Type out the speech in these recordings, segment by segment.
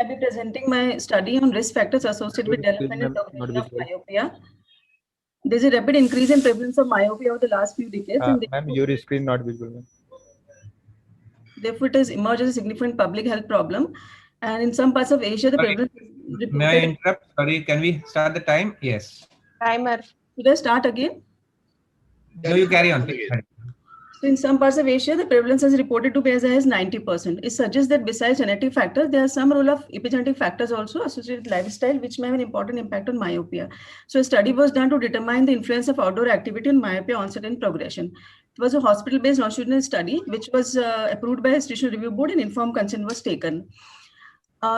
I'll be presenting my study on risk factors associated with Your screen, development and ma'am, not progression of visible. myopia. There's a rapid increase in prevalence of myopia over the last few decades, and Ma'am, your screen not visible, ma'am. therefore it has emerged as a significant public health problem. And in some parts of Asia, the prevalence is reported. May I interrupt? Sorry, can we start the time? Yes. Timer. Should I start again? No, you carry on. Please. So in some parts of Asia, the prevalence is reported to be as high as 90%. It suggests that besides genetic factors, there are some role of epigenetic factors also associated with lifestyle, which may have an important impact on myopia. So a study was done to determine the influence of outdoor activity on myopia onset and progression. It was a hospital-based longitudinal study, which was approved by a Institutional Review Board and informed consent was taken.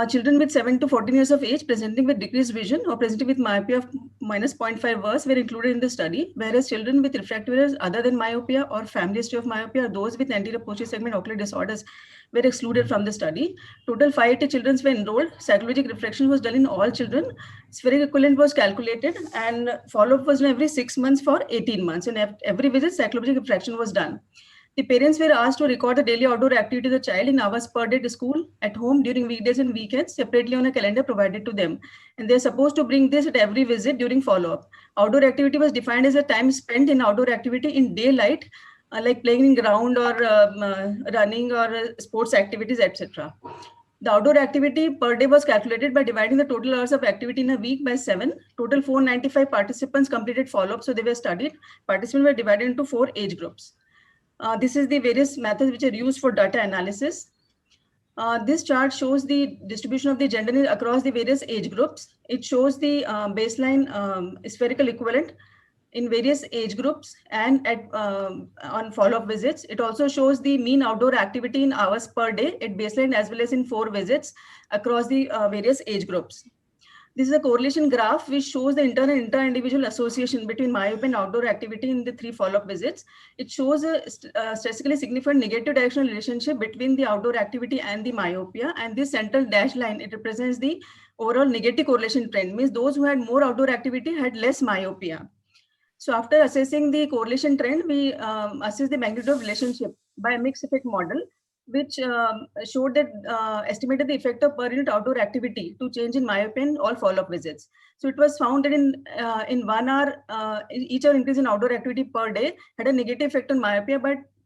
Children with 7 to 14 years of age presenting with decreased vision or presenting with myopia of minus 0.5 verse were included in the study, whereas children with refractive errors other than myopia or family history of myopia or those with anterior posterior segment ocular disorders were excluded from the study. Total 580 children were enrolled. Psychologic refraction was done in all children. Spheric equivalent was calculated, and follow-up was done every 6 months for 18 months. And every visit, psychological refraction was done. The parents were asked to record the daily outdoor activity of the child in hours per day to school, at home, during weekdays and weekends, separately on a calendar provided to them. And they're supposed to bring this at every visit during follow-up. Outdoor activity was defined as a time spent in outdoor activity in daylight, like playing in ground or running or sports activities, etc. The outdoor activity per day was calculated by dividing the total hours of activity in a week by 7. Total 495 participants completed follow-up, so they were studied. Participants were divided into 4 age groups. This is the various methods which are used for data analysis. This chart shows the distribution of the gender across the various age groups. It shows the baseline spherical equivalent in various age groups and on follow-up visits. It also shows the mean outdoor activity in hours per day at baseline as well as in 4 visits across the various age groups. This is a correlation graph which shows the inter and inter-individual association between myopia and outdoor activity in the 3 follow-up visits. It shows a statistically significant negative directional relationship between the outdoor activity and the myopia. And this central dashed line, it represents the overall negative correlation trend, means those who had more outdoor activity had less myopia. So after assessing the correlation trend, we assess the magnitude of relationship by a mixed effect model, which showed that estimated the effect of per unit outdoor activity to change in myopia in all follow-up visits. So it was found that in 1 hour, each hour increase in outdoor activity per day had a negative effect on myopia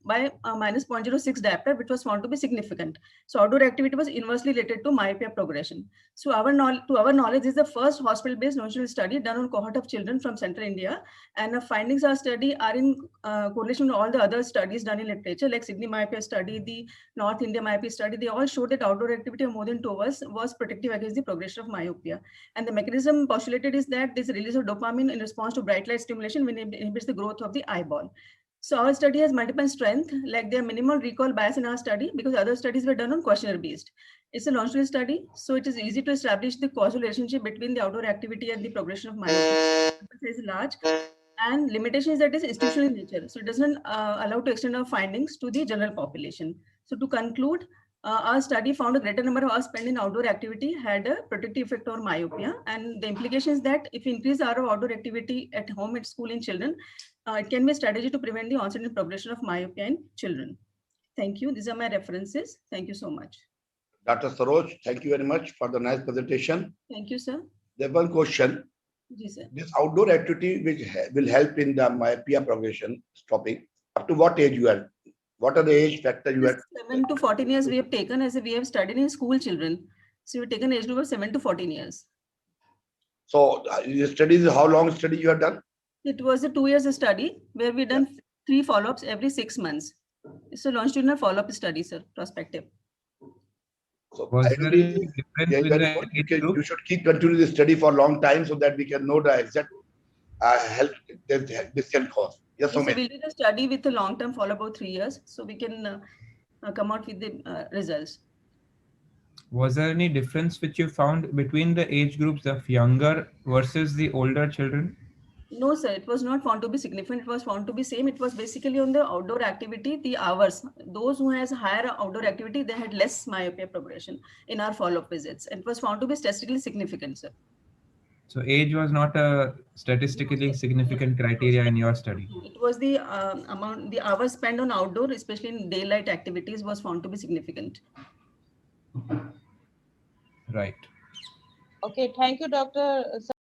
by minus 0.06 diopter, which was found to be significant. So outdoor activity was inversely related to myopia progression. So to our knowledge, this is the first hospital-based longitudinal study done on cohort of children from Central India, and the findings of our study are in correlation with all the other studies done in literature, like Sydney myopia study, the North India myopia study. They all showed that outdoor activity of more than 2 hours was protective against the progression of myopia. And the mechanism postulated is that this release of dopamine in response to bright light stimulation inhibits the growth of the eyeball. So our study has multiple strengths, like there are minimal recall bias in our study because other studies were done on questionnaire based. It's a longitudinal study, so it is easy to establish the causal relationship between the outdoor activity and the progression of myopia. It is large, and limitation is that it is institutional in nature, so it doesn't allow to extend our findings to the general population. So to conclude, our study found a greater number of hours spent in outdoor activity had a protective effect on myopia, and the implication is that if we increase the hour of outdoor activity at home, at school, in children, it can be a strategy to prevent the onset and progression of myopia in children. Thank you. These are my references. Thank you so much. Dr. Saroj, thank you very much for the nice presentation. Thank you, sir. There's one question. Yes, sir. This outdoor activity which will help in the myopia progression stopping, up to what age you are? What are the age factors you are? 7 to 14 years we have taken as we have studied in school children. So we've taken age group of 7 to 14 years. So the studies, how long study you have done? It was a 2 years study where we done 3 follow-ups every 6 months. It's a longitudinal follow-up study, sir, prospective. So Was there any difference with the age group? you should keep continuing the study for a long time so that we can know the exact health this can cause. Yes, So Somesh. we'll do the study with a long-term follow-up of 3 years, so we can come out with the results. Was there any difference which you found between the age groups of younger versus the older children? No, sir, it was not found to be significant. It was found to be same. It was basically on the outdoor activity, the hours. Those who has higher outdoor activity, they had less myopia progression in our follow-up visits. And it was found to be statistically significant, sir. So age was not a statistically significant criteria in your study. It was the amount, the hours spent on outdoor, especially in daylight activities, was found to be significant. Right. Okay, thank you, Dr.